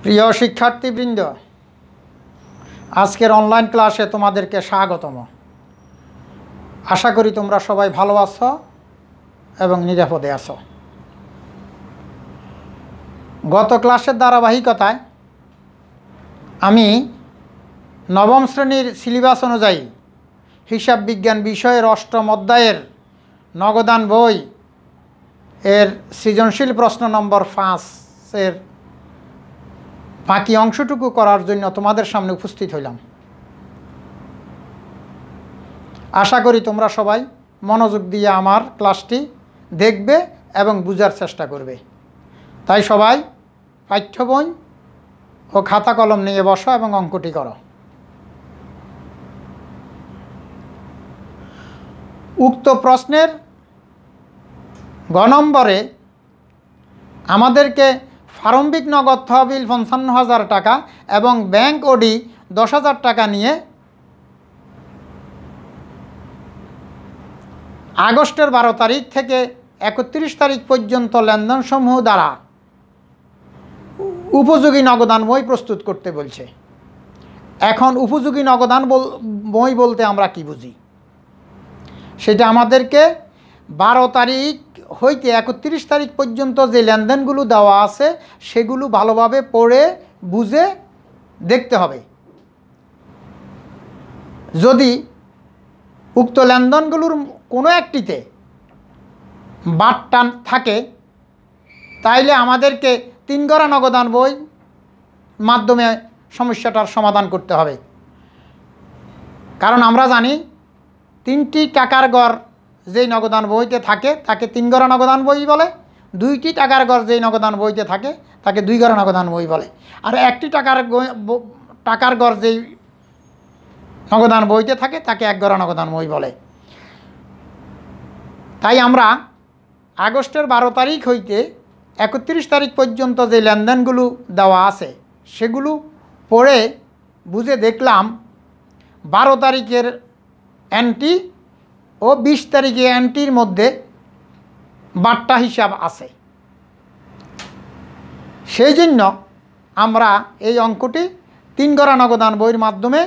প্রিয় শিক্ষার্থীবৃন্দ, আজকের অনলাইন ক্লাসে তোমাদেরকে স্বাগতম। আশা করি তোমরা সবাই ভালো আছো এবং নিরাপদে আছো। গত ক্লাসের ধারাবাহিকতায় আমি নবম শ্রেণীর সিলেবাস অনুযায়ী হিসাব বিজ্ঞান বিষয়ের অষ্টম অধ্যায়ের নগদান বই এর সৃজনশীল প্রশ্ন নম্বর 5-এর বাকি অংশটুকু করার জন্য তোমাদের সামনে উপস্থিত হইলাম। আশা করি তোমরা সবাই মনোযোগ দিয়ে আমার ক্লাসটি দেখবে এবং বুঝার চেষ্টা করবে। তাই সবাই পাঠ্য বই ও খাতা কলম নিয়ে বসো এবং অঙ্কটি করো। উক্ত প্রশ্নের গ নম্বরে আমাদেরকে প্রারম্ভিক নগদ তহবিল 55,000 টাকা এবং ব্যাংক ওডি 10,000 টাকা নিয়ে আগস্টের 12 তারিখ থেকে 31 তারিখ পর্যন্ত লেনদেনসমূহ দ্বারা উপযোগী নগদান বই প্রস্তুত করতে বলছে। এখন উপযোগী নগদান বই বলতে আমরা কি বুঝি, সেটা আমাদেরকে 12 তারিখ হইতে 31 তারিখ পর্যন্ত যে লেনদেনগুলো দেওয়া আছে সেগুলো ভালোভাবে পড়ে বুঝে দেখতে হবে। যদি উক্ত লেনদেনগুলোর কোনো একটিতে বাটটান থাকে তাইলে আমাদেরকে 3 গড়া নগদান বই মাধ্যমে সমস্যাটার সমাধান করতে হবে। কারণ আমরা জানি 3টি টাকার গড় যেই নগদান বইতে থাকে তাকে 3 গড়া নগদান বই বলে, 2টি টাকার গড় যেই নগদান বইতে থাকে তাকে 2 গড়া নগদান বই বলে, আর 1টি টাকার গড় যেই নগদান বইতে থাকে তাকে 1 গড়া নগদান বই বলে। তাই আমরা আগস্টের 12 তারিখ হইতে 31 তারিখ পর্যন্ত যে লেনদেনগুলো দেওয়া আছে সেগুলো পড়ে বুঝে দেখলাম 12 তারিখের এন্ট্রি ও 20 তারিখে এন্ট্রির মধ্যে বাট্টা হিসাব আছে। সেই জন্য আমরা এই অঙ্কটি 3 গড়া নগদান বইয়ের মাধ্যমে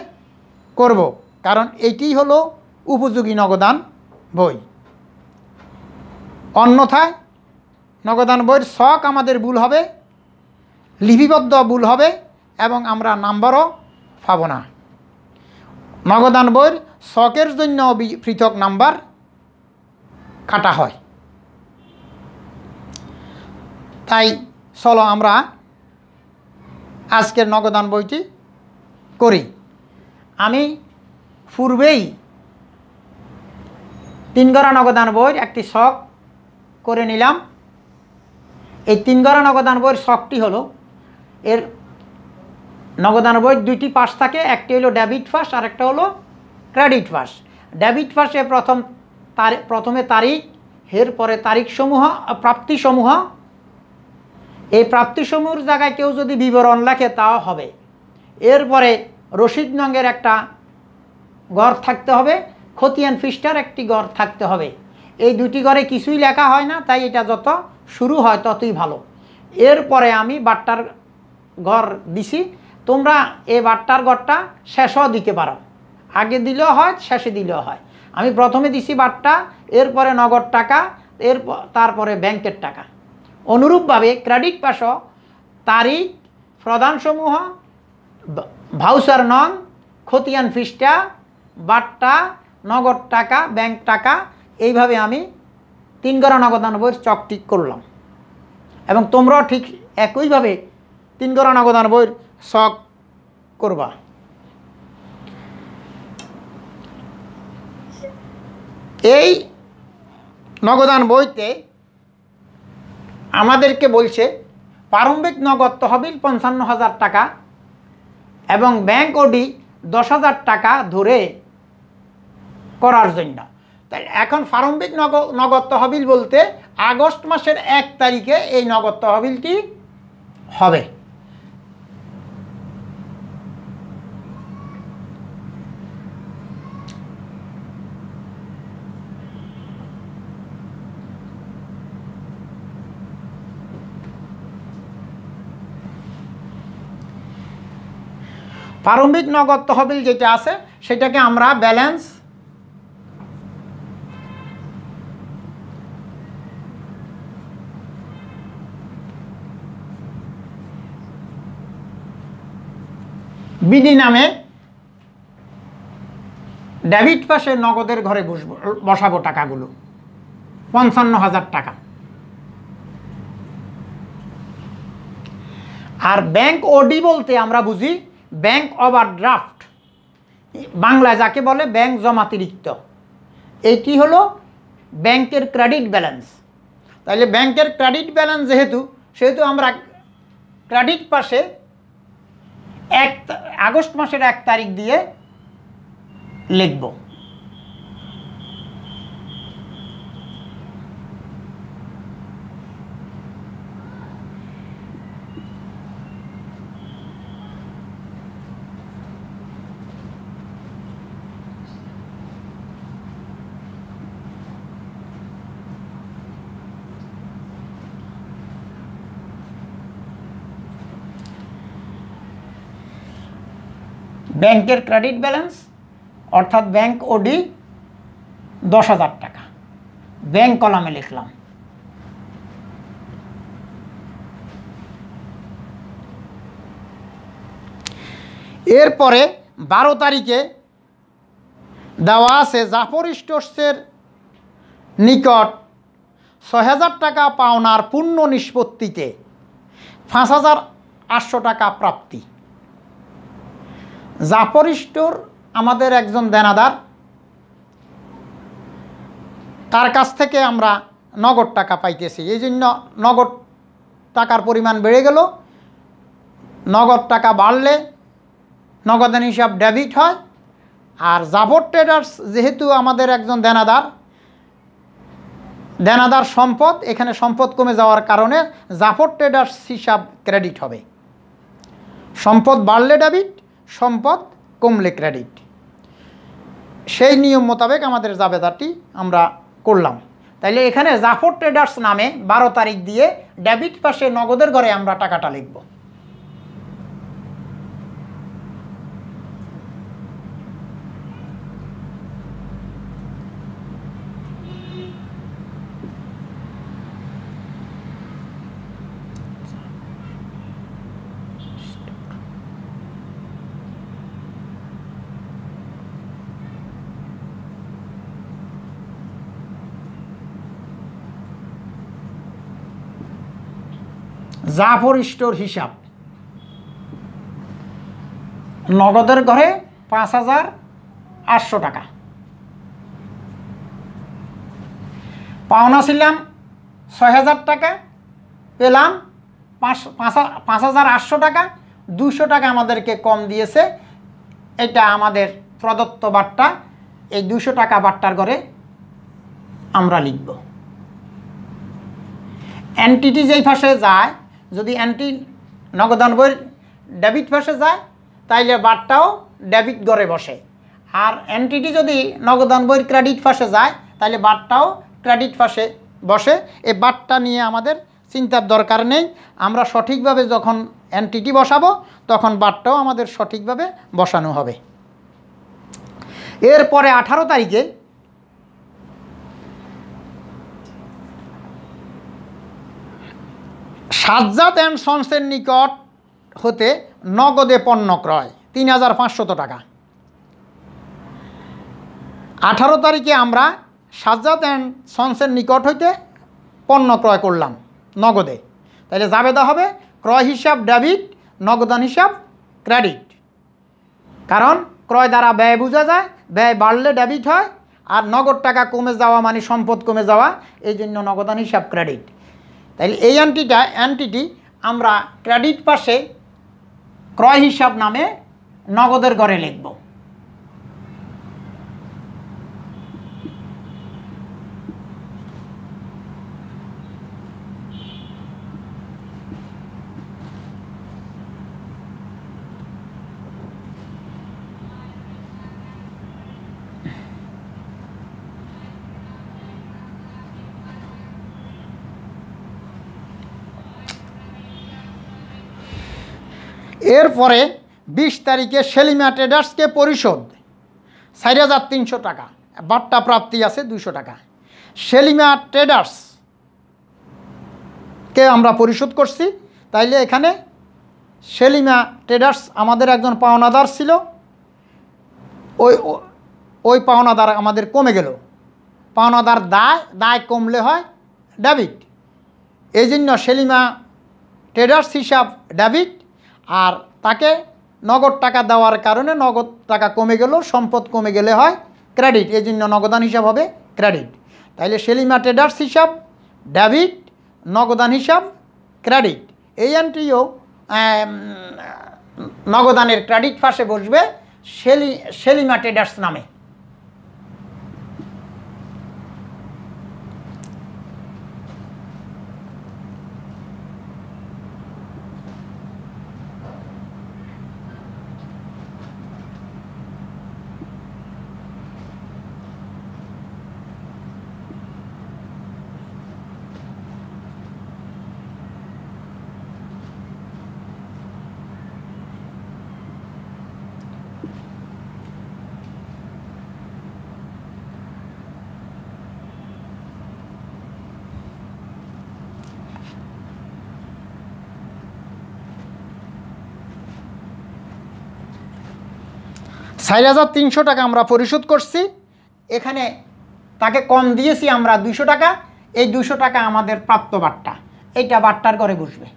করব, কারণ এটি হলো উপযোগী নগদান বই। অন্যথায় নগদান বইয়ের ছক আমাদের ভুল হবে, লিপিবদ্ধ ভুল হবে এবং আমরা নাম্বারও পাব না। নগদান বইয়ের ছকের জন্য পৃথক নাম্বার কাটা হয়। তাই চলো আমরা আজকের নগদান বইটি করি। আমি পূর্বেই 3 গড়া নগদান বইয়ের একটি ছক করে নিলাম। এই 3 গড়া নগদান বইয়ের ছকটি হলো, এর নগদান বইয়ের 2টি পাশ থাকে, একটি হলো ডেবিট পাশ আর একটা হলো ক্রেডিট পাশ। ডেবিট পাশে প্রথমে তারিখ, এরপরে তারিখসমূহ, প্রাপ্তিসমূহ। এই প্রাপ্তিসমূহের জায়গায় কেউ যদি বিবরণ লেখে তাও হবে। এরপরে রসিদ নঙ্গের একটা গড় থাকতে হবে, খতিয়ান পৃষ্ঠার একটি গড় থাকতে হবে। এই 2টি গড়ে কিছুই লেখা হয় না, তাই এটা যত শুরু হয় ততই ভালো। এরপরে আমি বাট্টার গড় দিছি। তোমরা এই বাট্টার গড়টা শেষও দিতে পারো, আগে দিলেও হয় শেষে দিলেও হয়। আমি প্রথমে দিছি বাট্টা, এরপরে নগদ টাকা, তারপরে ব্যাংকের টাকা। অনুরূপভাবে ক্রেডিট পাশও তারিখ, প্রদানসমূহ, ভাউচার নং, খতিয়ান পৃষ্ঠা, বাট্টা, নগদ টাকা, ব্যাংক টাকা, এইভাবে আমি 3 গড়া নগদান বইয়ের চকটি করলাম। এবং তোমরাও ঠিক একইভাবে 3 গড়া নগদান বইয়ের চক করবা। এই নগদান বইতে আমাদেরকে বলছে প্রারম্ভিক নগদ তহবিল 55,000 টাকা এবং ব্যাংক ওডি 10,000 টাকা ধরে করার জন্য। তাই এখন প্রারম্ভিক নগদ তহবিল বলতে আগস্ট মাসের 1 তারিখে এই নগদ তহবিলটি হবে। প্রারম্ভিক নগদ তহবিল যেটা আছে সেটাকে আমরা ব্যালেন্স বিডি নামে ডেবিট পাশে নগদের ঘরে বসাবো টাকাগুলো 55,000 টাকা। আর ব্যাংক ওডি বলতে আমরা বুঝি ব্যাংক ওভারড্রাফট, বাংলায় যাকে বলে ব্যাংক জমাতিরিক্ত। এইটি হলো ব্যাংকের ক্রেডিট ব্যালেন্স। তাহলে ব্যাংকের ক্রেডিট ব্যালেন্স সেহেতু আমরা ক্রেডিট পাশে আগস্ট মাসের 1 তারিখ দিয়ে লিখব। ব্যাংকের ক্রেডিট ব্যালেন্স অর্থাৎ ব্যাংক ওডি 10,000 টাকা ব্যাংক কলামে লিখলাম। এরপরে 12 তারিখে দেওয়া আছে জাফর স্টোর্সের নিকট 6,000 টাকা পাওনার পূর্ণ নিষ্পত্তিতে 5,800 টাকা প্রাপ্তি। জাফর স্টোর আমাদের একজন দেনাদার, তার কাছ থেকে আমরা নগদ টাকা পাইতেছি, এই জন্য নগদ টাকার পরিমাণ বেড়ে গেল। নগদ টাকা বাড়লে নগদান হিসাব ডেবিট হয়। আর জাফর ট্রেডার্স যেহেতু আমাদের একজন দেনাদার সম্পদ, এখানে সম্পদ কমে যাওয়ার কারণে জাফর ট্রেডার্স হিসাব ক্রেডিট হবে। সম্পদ বাড়লে ডেবিট, সম্পদ কমলে ক্রেডিট, সেই নিয়ম মোতাবেক আমাদের জাবেদাটি আমরা করলাম। তাইলে এখানে জাফর ট্রেডার্স নামে 12 তারিখ দিয়ে ডেবিট পাশে নগদের ঘরে আমরা টাকাটা লিখব। জাফর স্টোর হিসাব নগদের ঘরে 5,800 টাকা পাওনা ছিলাম 6,000 টাকা, পেলাম 5,800 টাকা। 200 টাকা আমাদেরকে কম দিয়েছে, এটা আমাদের প্রদত্ত বাট্টা। এই 200 টাকা বাট্টার ঘরে আমরা লিখব। এনটিটি যেই পাশে যায়, যদি নগদান বইয়ের ডেবিট পাশে যায় তাইলে বাটটাও ডেবিট ঘরে বসে। আর এনটিটি যদি নগদান বইয়ের ক্রেডিট পাশে যায় তাহলে বাটটাও ক্রেডিট পাশে বসে। এই বাটটা নিয়ে আমাদের চিন্তার দরকার নেই। আমরা সঠিকভাবে যখন এনটিটি বসাবো তখন বাটটাও আমাদের সঠিকভাবে বসানো হবে। এরপরে 18 তারিখে সাজ্জাদ অ্যান্ড সন্সের নিকট হতে নগদে পণ্য ক্রয় 3,500 টাকা। 18 তারিখে আমরা সাজ্জাদ অ্যান্ড সন্সের নিকট হইতে পণ্য ক্রয় করলাম নগদে। তাহলে জাবেদা হবে ক্রয় হিসাব ডেবিট, নগদান হিসাব ক্রেডিট। কারণ ক্রয় দ্বারা ব্যয় বোঝা যায়, ব্যয় বাড়লে ডেবিট হয়, আর নগদ টাকা কমে যাওয়া মানে সম্পদ কমে যাওয়া, এই জন্য নগদান হিসাব ক্রেডিট। তাহলে এই এনটিটি আমরা ক্রেডিট পাশে ক্রয় হিসাব নামে নগদের ঘরে লিখব। এরপরে 20 তারিখে সেলিমা ট্রেডার্সকে পরিশোধ 4,300 টাকা, বাট্টা প্রাপ্তি আছে 200 টাকা। সেলিমা ট্রেডার্সকে আমরা পরিশোধ করছি, তাইলে এখানে সেলিমা ট্রেডার্স আমাদের একজন পাওনাদার ছিল, ওই পাওনাদার আমাদের কমে গেল। পাওনাদার দায় কমলে হয় ডেবিট, এই জন্য সেলিমা ট্রেডার্স হিসাব ডেবিট, আর তাকে নগদ টাকা দেওয়ার কারণে নগদ টাকা কমে গেল, সম্পদ কমে গেলে হয় ক্রেডিট, এই জন্য নগদান হিসাব হবে ক্রেডিট। তাইলে সেলিমা ট্রেডার্স হিসাব ডেবিট, নগদান হিসাব ক্রেডিট। এই এন্ট্রিও নগদানের ক্রেডিট পাশে বসবে সেলিমা ট্রেডার্স নামে। $4,300 টাকা আমরা পরিশোধ করছি, এখানে তাকে কম দিয়েছি আমরা 200 টাকা, এই 200 টাকা আমাদের প্রাপ্ত বাট্টা, এইটা বাট্টার ঘরে বসবে।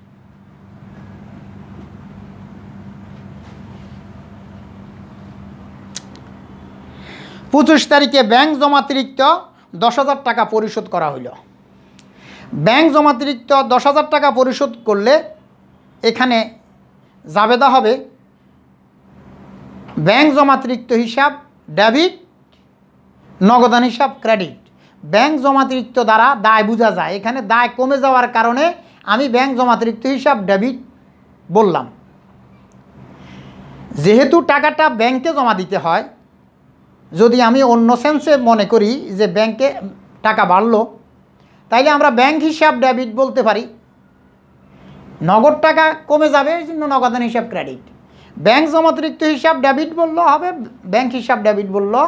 পঁচিশ তারিখে ব্যাংক জমাতিরিক্ত 10,000 টাকা পরিশোধ করা হইল। ব্যাংক জমাতিরিক্ত 10,000 টাকা পরিশোধ করলে এখানে জাবেদা হবে ব্যাংক জমাতিরিক্ত হিসাব ডেবিট, নগদান হিসাব ক্রেডিট। ব্যাংক জমাতিরিক্ত দ্বারা দায় বোঝা যায়, এখানে দায় কমে যাওয়ার কারণে আমি ব্যাংক জমাতিরিক্ত হিসাব ডেবিট বললাম। যেহেতু টাকাটা ব্যাংকে জমা দিতে হয়, যদি আমি অন্য সেন্সে মনে করি যে ব্যাংকে টাকা বাড়লো, তাইলে আমরা ব্যাংক হিসাব ডেবিট বলতে পারি। নগদ টাকা কমে যাবে, এই জন্য নগদান হিসাব ক্রেডিট। ব্যাংক জমাতিরিক্ত হিসাব ডেবিট বললেও হবে, ব্যাংক হিসাব ডেবিট বললেও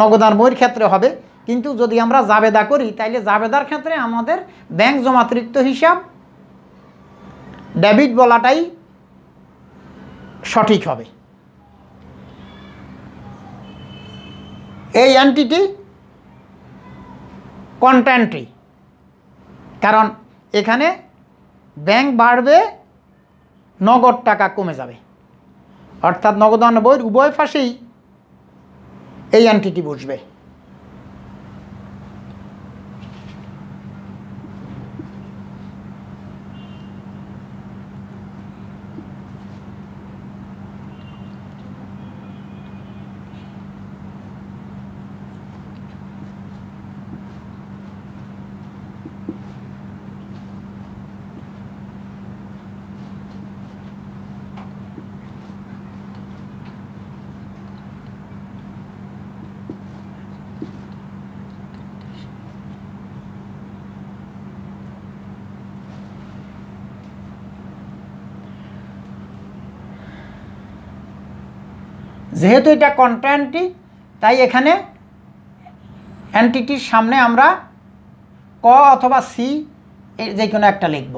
নগদান বইয়ের ক্ষেত্রে হবে। কিন্তু যদি আমরা জাবেদা করি, তাইলে জাবেদার ক্ষেত্রে আমাদের ব্যাংক জমাতিরিক্ত হিসাব ডেবিট বলাটাই সঠিক হবে। এই এন্টিটি কন্ট্যান্ট্রি, কারণ এখানে ব্যাংক বাড়বে, নগদ টাকা কমে যাবে, অর্থাৎ নগদান বইয়ের উভয় পাশেই এই এন্টিটি বসবে। যেহেতু এটা কন্ট্যান্টটি, তাই এখানে এন্টিটির সামনে আমরা ক অথবা সি যে কোনো একটা লিখব।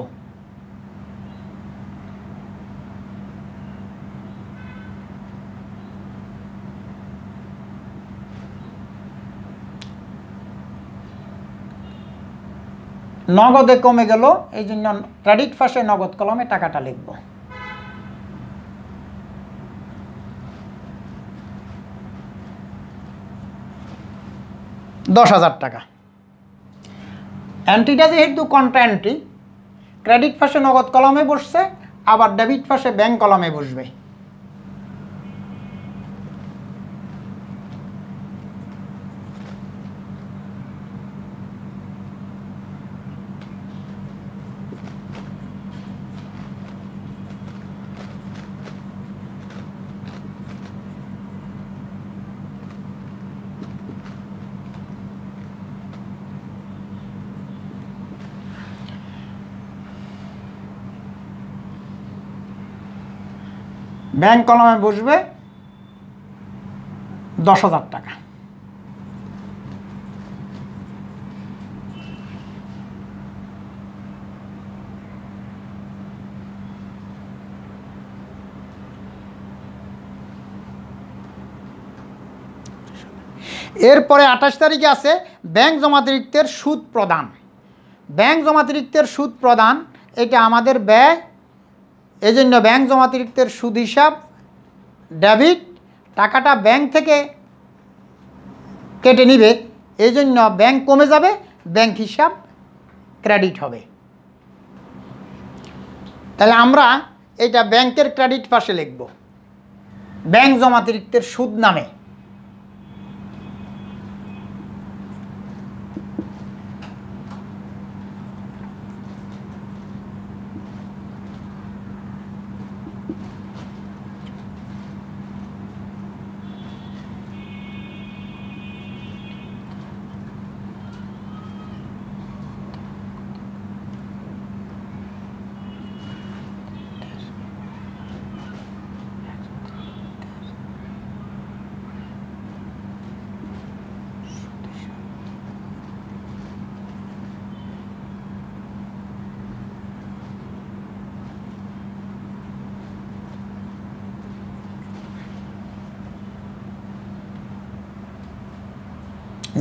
নগদে কমে গেল, এই জন্য ক্রেডিট পাশে নগদ কলমে টাকাটা লিখব। $10,000 টাকা। এন্ট্রিটা যেহেতু কন্ট্রাএন্ট্রি, ক্রেডিট পাশে নগদ কলমে বসছে, আবার ডেবিট পাশে ব্যাংক কলমে বসবে। ব্যাংক কলমে বসবে 10,000 টাকা। এরপরে 28 তারিখে আছে ব্যাংক জমাতিরিক্তের সুদ প্রদান। ব্যাংক জমাতিরিক্তের সুদ প্রদান এটা আমাদের ব্যয়, এজন্য ব্যাংক জমাতিরিক্তের সুদ হিসাব ডেবিট, টাকাটা ব্যাংক থেকে কেটে নিবে, এই জন্য ব্যাংক কমে যাবে, ব্যাংক হিসাব ক্রেডিট হবে। তাহলে আমরা এটা ব্যাংকের ক্রেডিট পাশে লিখব ব্যাংক জমাতিরিক্তের সুদ নামে।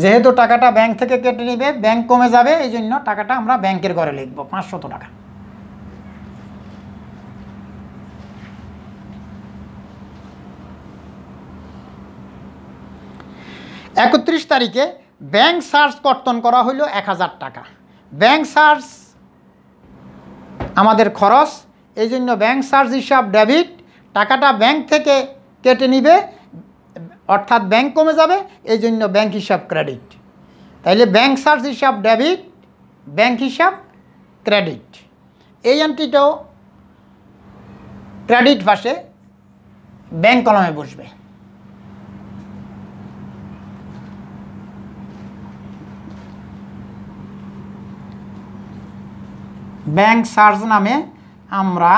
যেহেতু টাকাটা ব্যাংক থেকে কেটে নেবে, ব্যাংক কমে যাবে, এই জন্য টাকাটা আমরা ব্যাংকের ঘরে লিখব 500 টাকা। একত্রিশ তারিখে ব্যাংক চার্জ কর্তন করা হইল 1000 টাকা। ব্যাংক চার্জ আমাদের খরচ, এই জন্য ব্যাংক চার্জ হিসাব ডেবিট, টাকাটা ব্যাংক থেকে কেটে নিবে, অর্থাৎ ব্যাংক কমে যাবে, এই জন্য ব্যাংক হিসাব ক্রেডিট। তাইলে ব্যাংক চার্জ হিসাব ডেবিট, ব্যাংক হিসাব ক্রেডিট। এই এন্ট্রিটাও ক্রেডিট পাশে ব্যাংক কলমে বসবে। ব্যাংক চার্জ নামে আমরা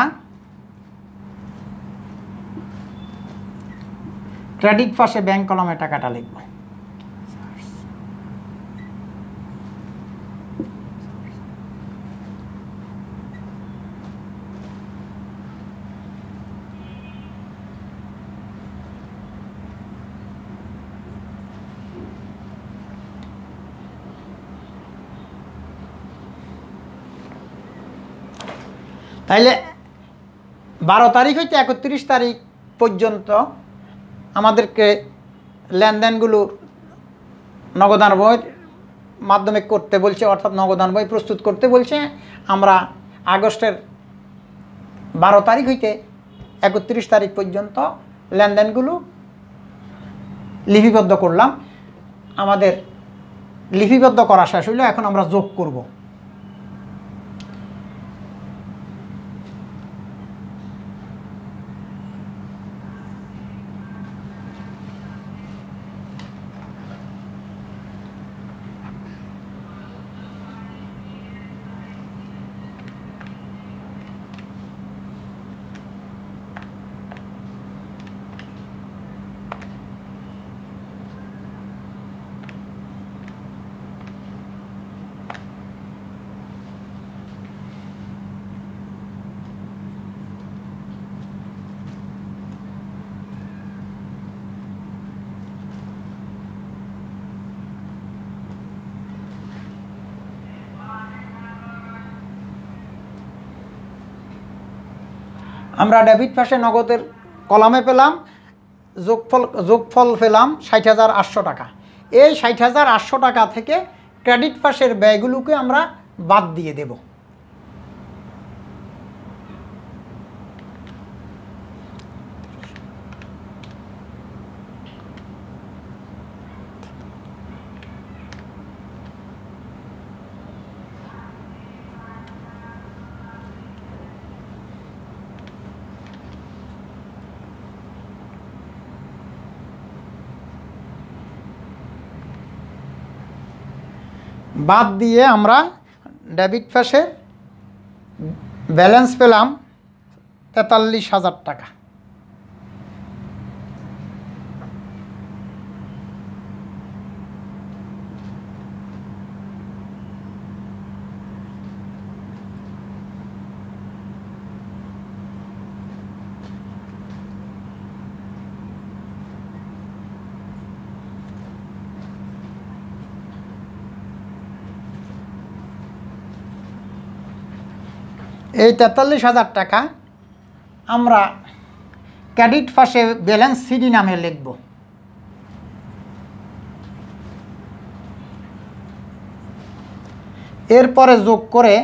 ক্রেডিট পাশে ব্যাংক কলমে টাকাটা লিখব। তাইলে 12 তারিখ হইতে 31 তারিখ পর্যন্ত আমাদেরকে লেনদেনগুলো নগদান বইয়ের মাধ্যমে করতে বলছে, অর্থাৎ নগদান বই প্রস্তুত করতে বলছে। আমরা আগস্টের 12 তারিখ হইতে 31 তারিখ পর্যন্ত লেনদেনগুলো লিপিবদ্ধ করলাম। আমাদের লিপিবদ্ধ করা শেষ হইল, এখন আমরা যোগ করব। আমরা ডেবিট পাশে নগদের কলামে পেলাম যোগফল পেলাম 60,800 টাকা। এই 60,800 টাকা থেকে ক্রেডিট পাশের ব্যয়গুলোকে আমরা বাদ দিয়ে দেব। বাদ দিয়ে আমরা ডেবিট পাশে ব্যালেন্স পেলাম 43,000 টাকা। এই 43,000 টাকা আমরা ক্রেডিট পাশে ব্যালেন্স সিডি নামে লিখব। এরপরে যোগ করে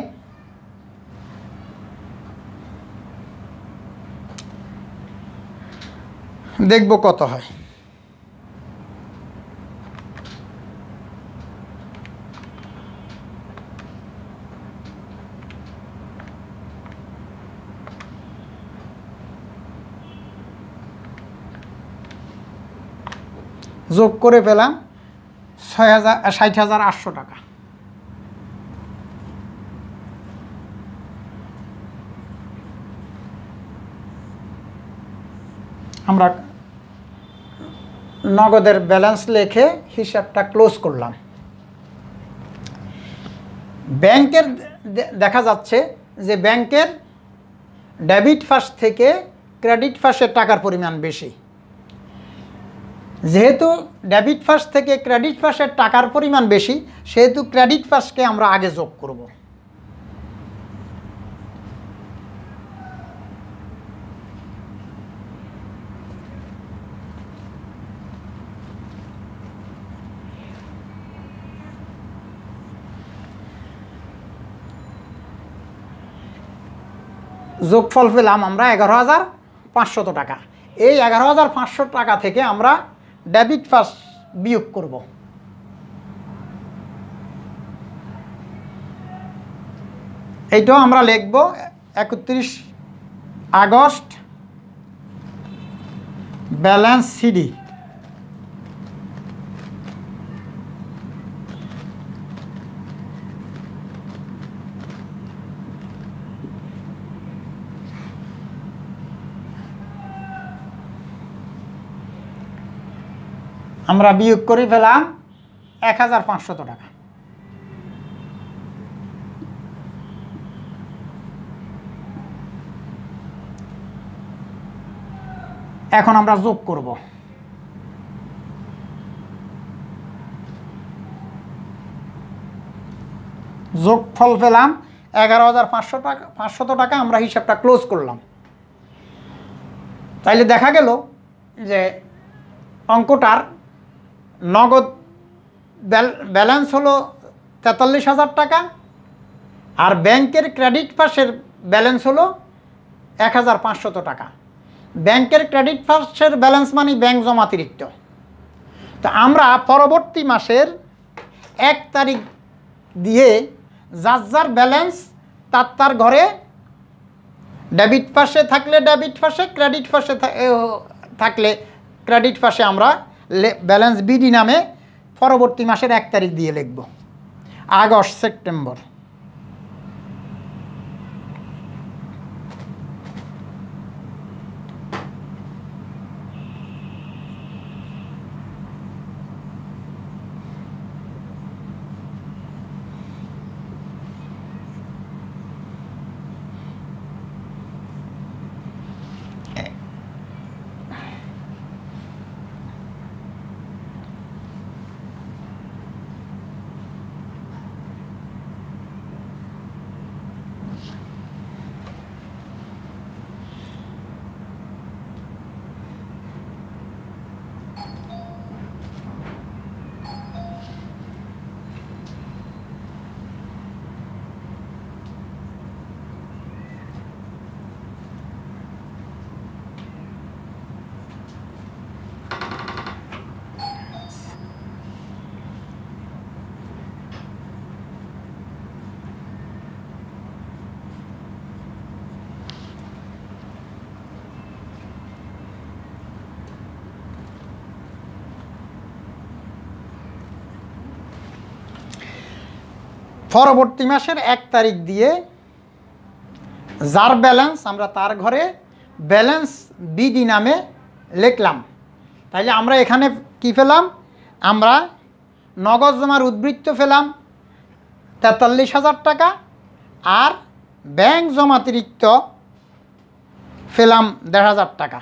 দেখব কত হয়। যোগ করে পেলাম 60,800 টাকা। আমরা নগদের ব্যালেন্স লিখে হিসাবটা ক্লোজ করলাম। ব্যাংকের দেখা যাচ্ছে যে ব্যাংকের ডেবিট পাশ থেকে ক্রেডিট পাশের টাকার পরিমাণ বেশি। যেহেতু ডেবিট পাশ থেকে ক্রেডিট পাশের টাকার পরিমাণ বেশি, সেহেতু ক্রেডিট পাশকে আমরা আগে যোগ করব। যোগফল পেলাম আমরা 11,500 টাকা। এই 11,500 টাকা থেকে আমরা ডেবিট পাশ বিয়োগ করব। এইটাও আমরা লিখব 31 আগস্ট ব্যালেন্স সিডি। আমরা বিয়োগ করে ফেলাম 1,500 টাকা। এখন আমরা যোগ করব। যোগফল পেলাম 11,500 টাকা 500 টাকা। আমরা হিসাবটা ক্লোজ করলাম। তাইলে দেখা গেল যে অঙ্কটার নগদ ব্যালেন্স হলো 43,000 টাকা, আর ব্যাংকের ক্রেডিট পাশের ব্যালেন্স হলো 1,500 টাকা। ব্যাংকের ক্রেডিট পাশের ব্যালেন্স মানে ব্যাংক জমাতিরিক্ত। তো আমরা পরবর্তী মাসের 1 তারিখ দিয়ে যার যার ব্যালেন্স তার ঘরে ডেবিট পাশে থাকলে ডেবিট পাশে, ক্রেডিট পাশে থাকলে ক্রেডিট পাশে আমরা ব্যালেন্স বিডি নামে পরবর্তী মাসের 1 তারিখ দিয়ে লিখব। August, September. পরবর্তী মাসের 1 তারিখ দিয়ে যার ব্যালেন্স আমরা তার ঘরে ব্যালেন্স বিডি নামে লিখলাম। তাইলে আমরা এখানে কি পেলাম? আমরা নগদ জমার উদ্বৃত্ত পেলাম 43,000 টাকা, আর ব্যাংক জমাতিরিক্ত পেলাম 1,500 টাকা,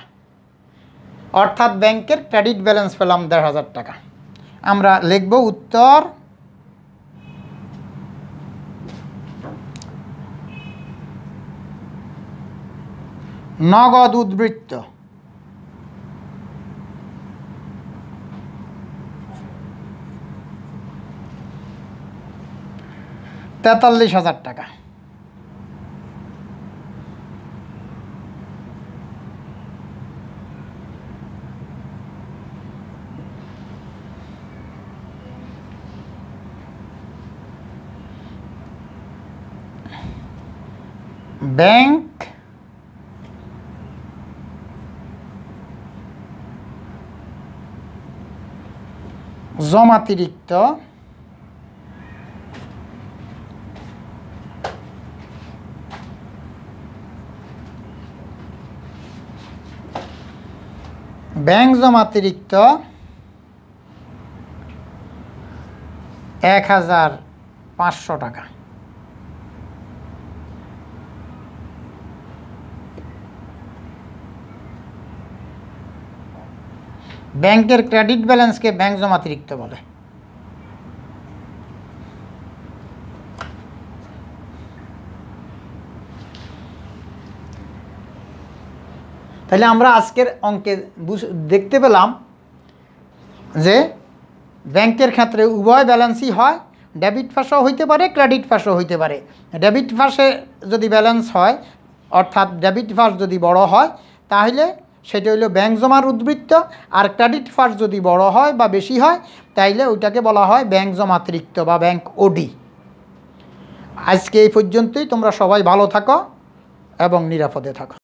অর্থাৎ ব্যাংকের ক্রেডিট ব্যালেন্স পেলাম 1,500 টাকা। আমরা লিখব উত্তর নগদ উদ্বৃত্ত, টাকা। ব্যাংক জমাতিরিক্ত ৳১,৫০০ টাকা। ব্যাংকের ক্রেডিট ব্যালেন্সকে ব্যাংক জমাতিরিক্ত বলে। তাহলে আমরা আজকের অঙ্কে দেখতে পেলাম যে ব্যাংকের ক্ষেত্রে উভয় ব্যালেন্সই হয়, ডেবিট পাশও হইতে পারে, ক্রেডিট পাশও হইতে পারে। ডেবিট পাশে যদি ব্যালেন্স হয়, অর্থাৎ ডেবিট পাশ যদি বড় হয়, তাহলে সেটা হলো ব্যাংক জমার উদ্বৃত্ত, আর ক্রেডিট পাশ যদি বড় হয় বা বেশি হয়, তাইলে ওইটাকে বলা হয় ব্যাংক জমাতিরিক্ত বা ব্যাংক ওডি। আজকে এই পর্যন্তই। তোমরা সবাই ভালো থাকো এবং নিরাপদে থাকো।